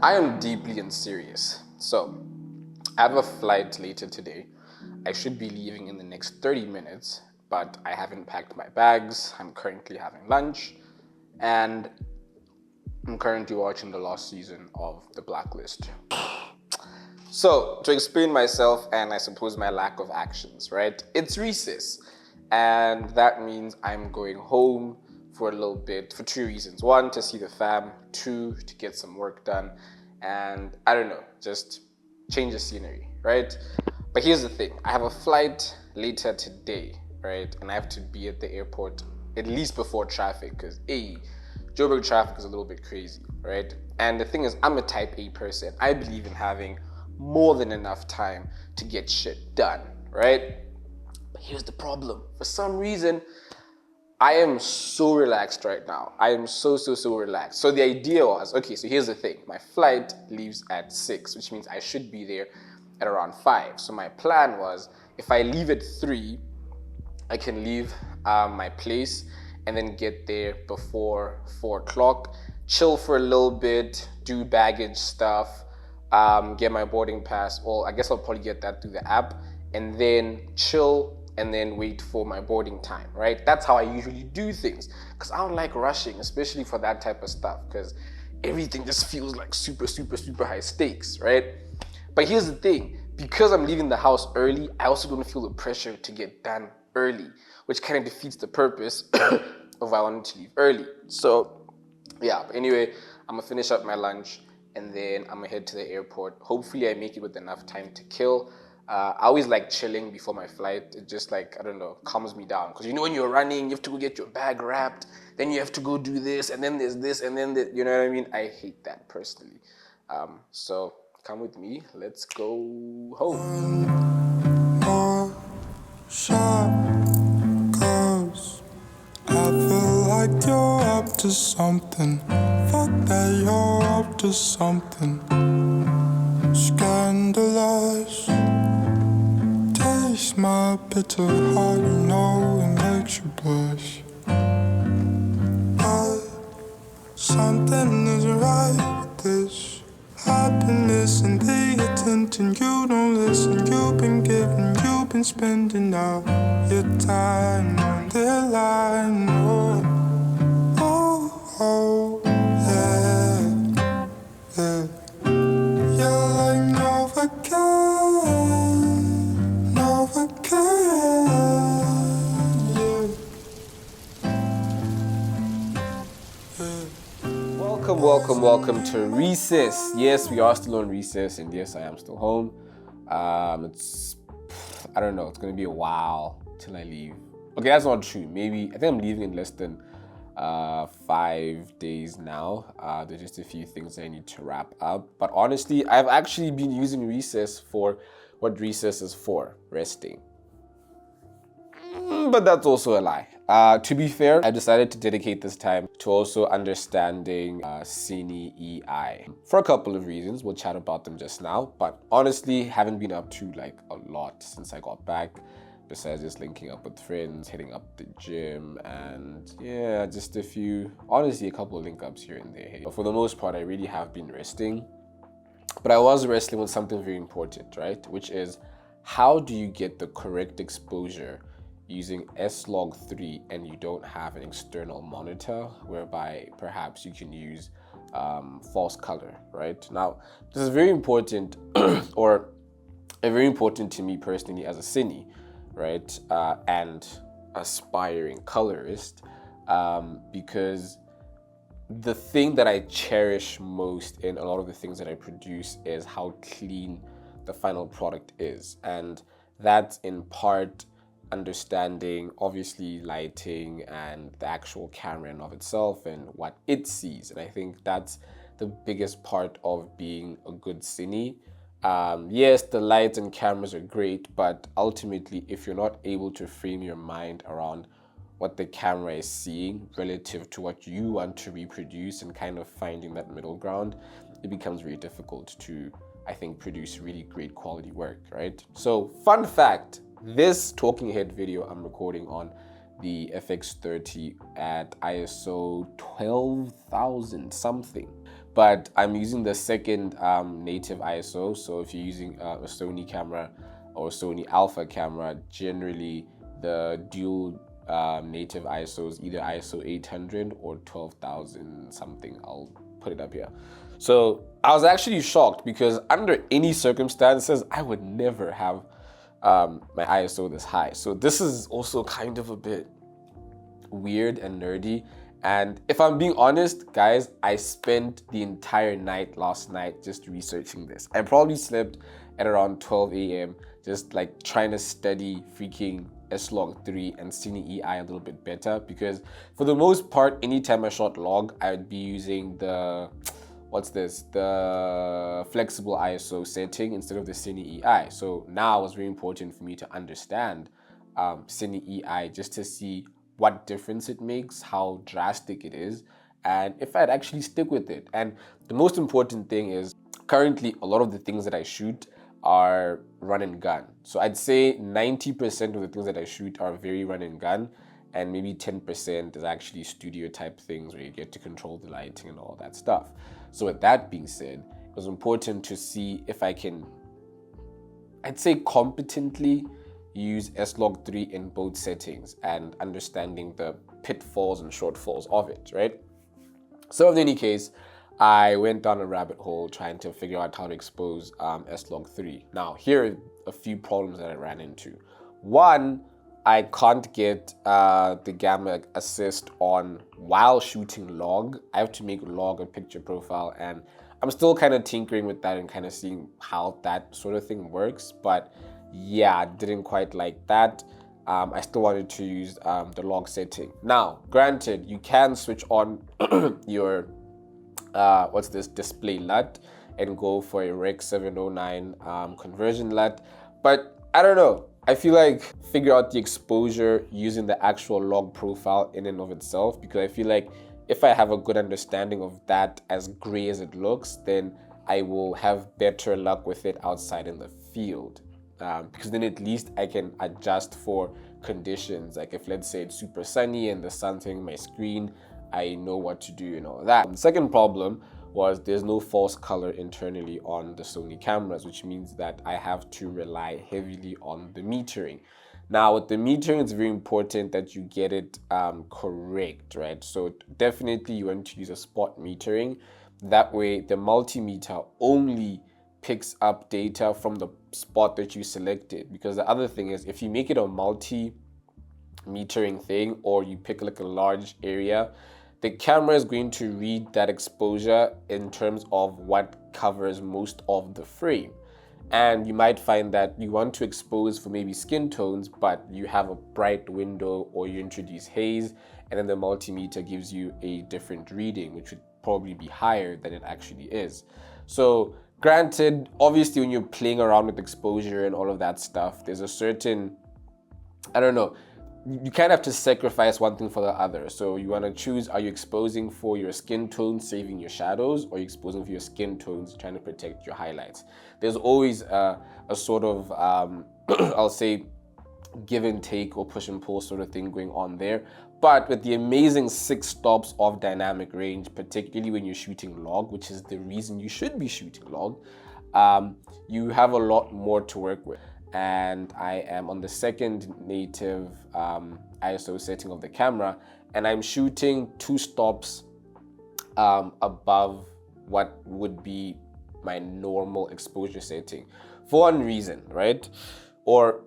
I am deeply unserious. So, I have a flight later today. I should be leaving in the next 30 minutes, but I haven't packed my bags. I'm currently having lunch, and I'm currently watching the last season of The Blacklist. So, to explain myself and I suppose my lack of actions, right? It's recess, and that means I'm going home for a little bit for two reasons. One, to see the fam. Two, to get some work done. And I don't know, just change the scenery, right? But here's the thing. I have a flight later today, right? And I have to be at the airport at least before traffic because, Joburg traffic is a little bit crazy, right? And the thing is, I'm a type A person. I believe in having more than enough time to get shit done, right? But here's the problem. For some reason, I am so relaxed right now. I am so relaxed. So the idea was, okay, so here's the thing. My flight leaves at 6, which means I should be there at around 5. So my plan was, if I leave at 3, I can leave my place and then get there before 4 o'clock, chill for a little bit, do baggage stuff, get my boarding pass. Well, I guess I'll probably get that through the app, and then chill and then wait for my boarding time, right? That's how I usually do things, because I don't like rushing, especially for that type of stuff, because everything just feels like super high stakes, right? But here's the thing, because I'm leaving the house early, I also don't feel the pressure to get done early, which kind of defeats the purpose of I wanted to leave early. So yeah, but anyway, I'm gonna finish up my lunch and then I'm gonna head to the airport. Hopefully I make it with enough time to kill. I always like chilling before my flight. It just like, I don't know, calms me down. Because you know when you're running, you have to go get your bag wrapped, then you have to go do this, and then there's this, and then you know what I mean? I hate that personally. So come with me, let's go home. More shot goes. I feel like you're up to something. Fuck that you're up to something. Scandalous. Taste my bitter heart, you know it makes you blush. Something isn't right with this happiness and the attention. You don't listen, you've been giving, you've been spending all your time on the line. Oh, yeah, yeah. You're like Novocaine, yeah. Welcome to recess. Yes, we are still on recess, and yes, I am still home. I don't know, it's gonna be a while till I leave. Okay, that's not true. Maybe, I think I'm leaving in less than 5 days now. There's just a few things I need to wrap up. But honestly, I've actually been using recess for what recess is for, resting. But that's also a lie. To be fair, I decided to dedicate this time to also understanding Cine EI for a couple of reasons. We'll chat about them just now, but honestly, haven't been up to like a lot since I got back, besides just linking up with friends, hitting up the gym, and yeah, just a couple of link ups here and there. But for the most part, I really have been resting. But I was wrestling with something very important, right? Which is, how do you get the correct exposure using S-Log3 and you don't have an external monitor, whereby perhaps you can use false color, right? Now, this is very important, or very important to me personally as a cine, right? And aspiring colorist, because the thing that I cherish most in a lot of the things that I produce is how clean the final product is. And that's in part understanding, obviously, lighting and the actual camera in of itself and what it sees. And I think that's the biggest part of being a good cine. Yes, the lights and cameras are great, but ultimately, if you're not able to frame your mind around what the camera is seeing relative to what you want to reproduce and kind of finding that middle ground, it becomes very difficult to, I think, produce really great quality work, right? So, fun fact, this talking head video I'm recording on the FX30 at ISO 12,000 something. but I'm using the second native ISO. So if you're using a Sony camera or Sony Alpha camera, generally the dual native ISOs, either ISO 800 or 12,000 something. I'll put it up here. So I was actually shocked because under any circumstances, I would never have my ISO this high. So this is also kind of a bit weird and nerdy. And if I'm being honest, guys, I spent the entire night last night just researching this. I probably slept at around 12 a.m. just like trying to study freaking S-Log3 and Cine EI a little bit better, because for the most part, anytime I shot log, I would be using the flexible ISO setting instead of the Cine EI. So now it was very important for me to understand Cine EI just to see what difference it makes, how drastic it is, and if I'd actually stick with it. And the most important thing is currently a lot of the things that I shoot are run and gun. So I'd say 90% of the things that I shoot are very run and gun, and maybe 10% is actually studio type things where you get to control the lighting and all that stuff. So with that being said, it was important to see if I can, I'd say, competently use S-Log3 in both settings and understanding the pitfalls and shortfalls of it, right? So in any case, I went down a rabbit hole trying to figure out how to expose S-Log3. Now, here are a few problems that I ran into. One, I can't get the gamma assist on while shooting log. I have to make log a picture profile, and I'm still kind of tinkering with that and kind of seeing how that sort of thing works. But yeah, I didn't quite like that. I still wanted to use the log setting. Now, granted, you can switch on your display LUT and go for a Rec 709 conversion LUT, but I don't know. I feel like figure out the exposure using the actual log profile in and of itself, because I feel like if I have a good understanding of that, as gray as it looks, then I will have better luck with it outside in the field. Because then at least I can adjust for conditions. Like if, let's say, it's super sunny and the sun's hitting my screen, I know what to do and all that. The second problem was there's no false color internally on the Sony cameras, which means that I have to rely heavily on the metering. Now with the metering, it's very important that you get it correct, right? So definitely you want to use a spot metering. That way the multimeter only picks up data from the spot that you selected. Because the other thing is, if you make it a multi-metering thing, or you pick like a large area, the camera is going to read that exposure in terms of what covers most of the frame. And you might find that you want to expose for maybe skin tones, but you have a bright window or you introduce haze, and then the multimeter gives you a different reading, which would probably be higher than it actually is. So granted, obviously when you're playing around with exposure and all of that stuff, there's a certain, I don't know, you kind of have to sacrifice one thing for the other. So you want to choose, are you exposing for your skin tone, saving your shadows, or are you exposing for your skin tones, trying to protect your highlights? There's always a sort of, I'll say, give and take or push and pull sort of thing going on there. But with the amazing 6 stops of dynamic range, particularly when you're shooting log, which is the reason you should be shooting log, you have a lot more to work with. And I am on the second native ISO setting of the camera, and I'm shooting 2 stops above what would be my normal exposure setting for one reason, right? Or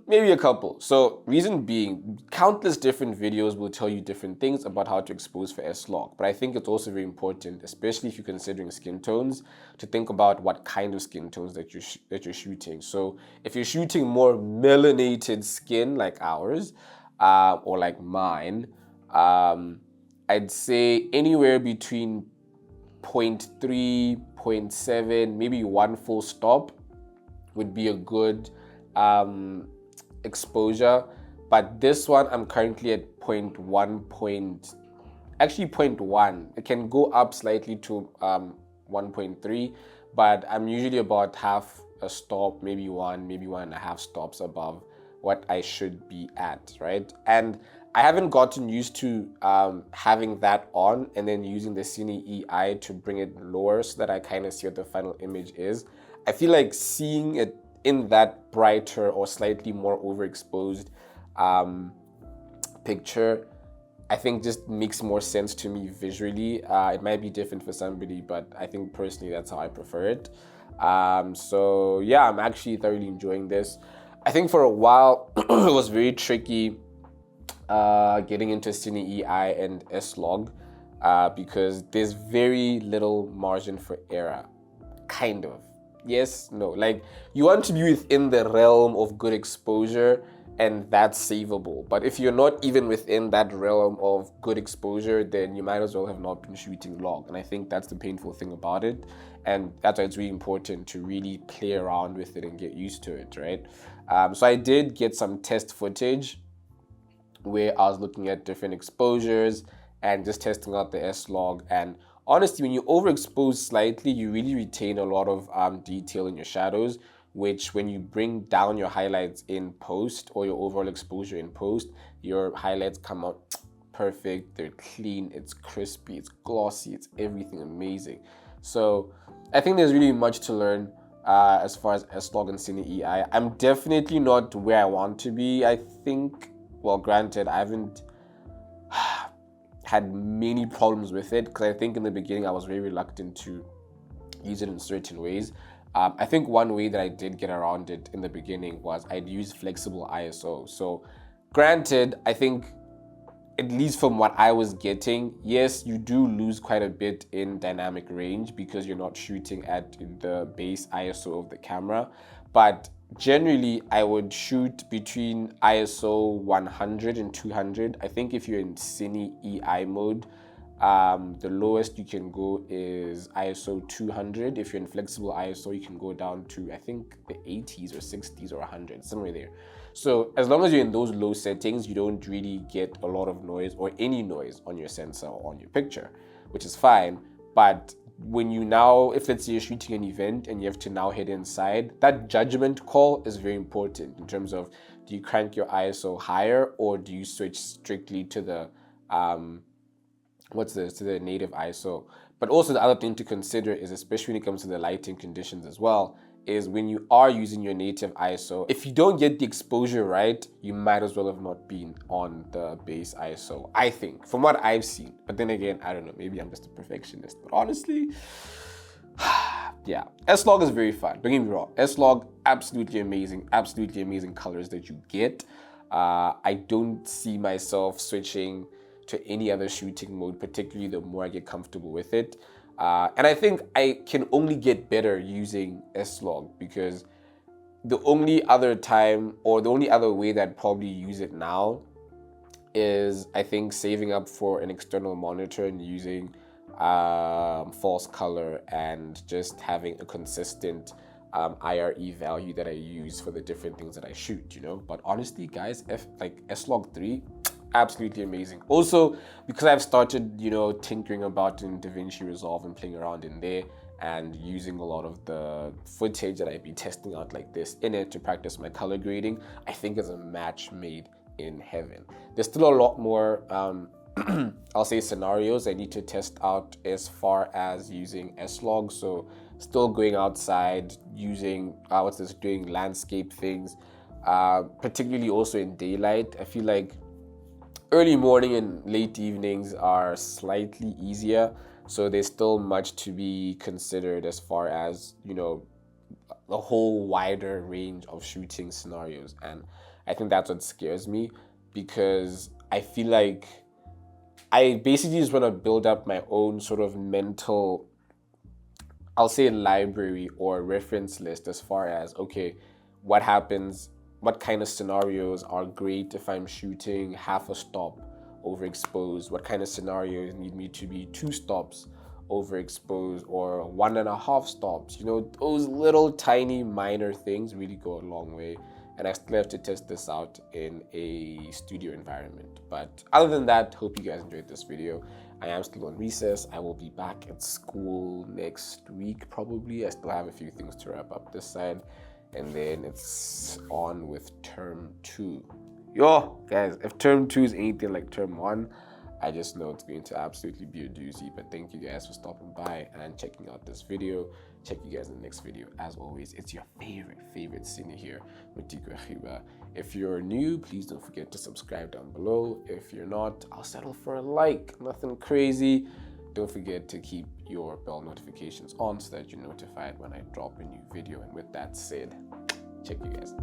maybe a couple. So reason being, countless different videos will tell you different things about how to expose for S-Log. But I think it's also very important, especially if you're considering skin tones, to think about what kind of skin tones that you're shooting. So if you're shooting more melanated skin like ours, or like mine, I'd say anywhere between 0.3, 0.7, maybe 1 full stop would be a good exposure. But this one, I'm currently at 0.1, actually 0.1. It can go up slightly to 1.3, but I'm usually about half a stop, maybe 1.5 stops above what I should be at, right? And I haven't gotten used to having that on and then using the Cine EI to bring it lower so that I kind of see what the final image is. I feel like seeing it in that brighter or slightly more overexposed picture, I think just makes more sense to me visually. It might be different for somebody, but I think personally that's how I prefer it. So yeah, I'm actually thoroughly enjoying this. I think for a while it was very tricky getting into Cine EI and S-Log because there's very little margin for error. Kind of. Yes, no. Like, you want to be within the realm of good exposure, and that's savable. But if you're not even within that realm of good exposure, then you might as well have not been shooting log. And I think that's the painful thing about it. And that's why it's really important to really play around with it and get used to it, right? So I did get some test footage where I was looking at different exposures and just testing out the S-Log. And honestly, when you overexpose slightly, you really retain a lot of detail in your shadows, which when you bring down your highlights in post or your overall exposure in post, your highlights come out perfect, they're clean, it's crispy, it's glossy, it's everything amazing. So I think there's really much to learn as far as S-Log and Cine EI. I'm definitely not where I want to be. I think, well, granted, I haven't had many problems with it because I think in the beginning I was very reluctant to use it in certain ways. I think one way that I did get around it in the beginning was I'd use flexible ISO. So granted, I think at least from what I was getting, yes, you do lose quite a bit in dynamic range because you're not shooting at the base ISO of the camera. But generally, I would shoot between ISO 100 and 200. I think if you're in Cine EI mode, the lowest you can go is ISO 200. If you're in flexible ISO, you can go down to, I think, the 80s or 60s or 100, somewhere there. So as long as you're in those low settings, you don't really get a lot of noise or any noise on your sensor or on your picture, which is fine. But when you now, if let's say you're shooting an event and you have to now head inside, that judgment call is very important in terms of, do you crank your ISO higher or do you switch strictly to the to the native ISO. But also the other thing to consider is, especially when it comes to the lighting conditions as well, is when you are using your native ISO, if you don't get the exposure right, you might as well have not been on the base ISO, I think, from what I've seen. But then again, I don't know, maybe I'm just a perfectionist. But honestly, yeah, S-Log is very fun. Don't get me wrong, S-Log, absolutely amazing colors that you get. I don't see myself switching to any other shooting mode, particularly the more I get comfortable with it. And I think I can only get better using S-Log because the only other time or the only other way that I'd probably use it now is, I think, saving up for an external monitor and using false color and just having a consistent IRE value that I use for the different things that I shoot, you know. But honestly, guys, S-Log3, absolutely amazing. Also, because I've started, you know, tinkering about in DaVinci Resolve and playing around in there and using a lot of the footage that I've been testing out like this in it to practice my color grading, I think it's a match made in heaven. There's still a lot more I'll say scenarios I need to test out as far as using S-Log. So still going outside, using doing landscape things, particularly also in daylight. I feel like early morning and late evenings are slightly easier, so there's still much to be considered as far as, you know, the whole wider range of shooting scenarios. And I think that's what scares me, because I feel like I basically just want to build up my own sort of mental, I'll say, library or reference list as far as, okay, what happens, what kind of scenarios are great if I'm shooting half a stop overexposed? What kind of scenarios need me to be 2 stops overexposed or 1.5 stops? You know, those little tiny minor things really go a long way. And I still have to test this out in a studio environment. But other than that, hope you guys enjoyed this video. I am still on recess. I will be back at school next week, probably. I still have a few things to wrap up this side. and then it's on with term 2. Yo, guys, if term 2 is anything like term 1, I just know it's going to absolutely be a doozy. But thank you guys for stopping by and checking out this video. Check you guys in the next video. As always, it's your favorite Cine here, Matiko Khiba. If you're new, please don't forget to subscribe down below. If you're not, I'll settle for a like, nothing crazy. Don't forget to keep your bell notifications on so that you're notified when I drop a new video. And with that said, check you guys.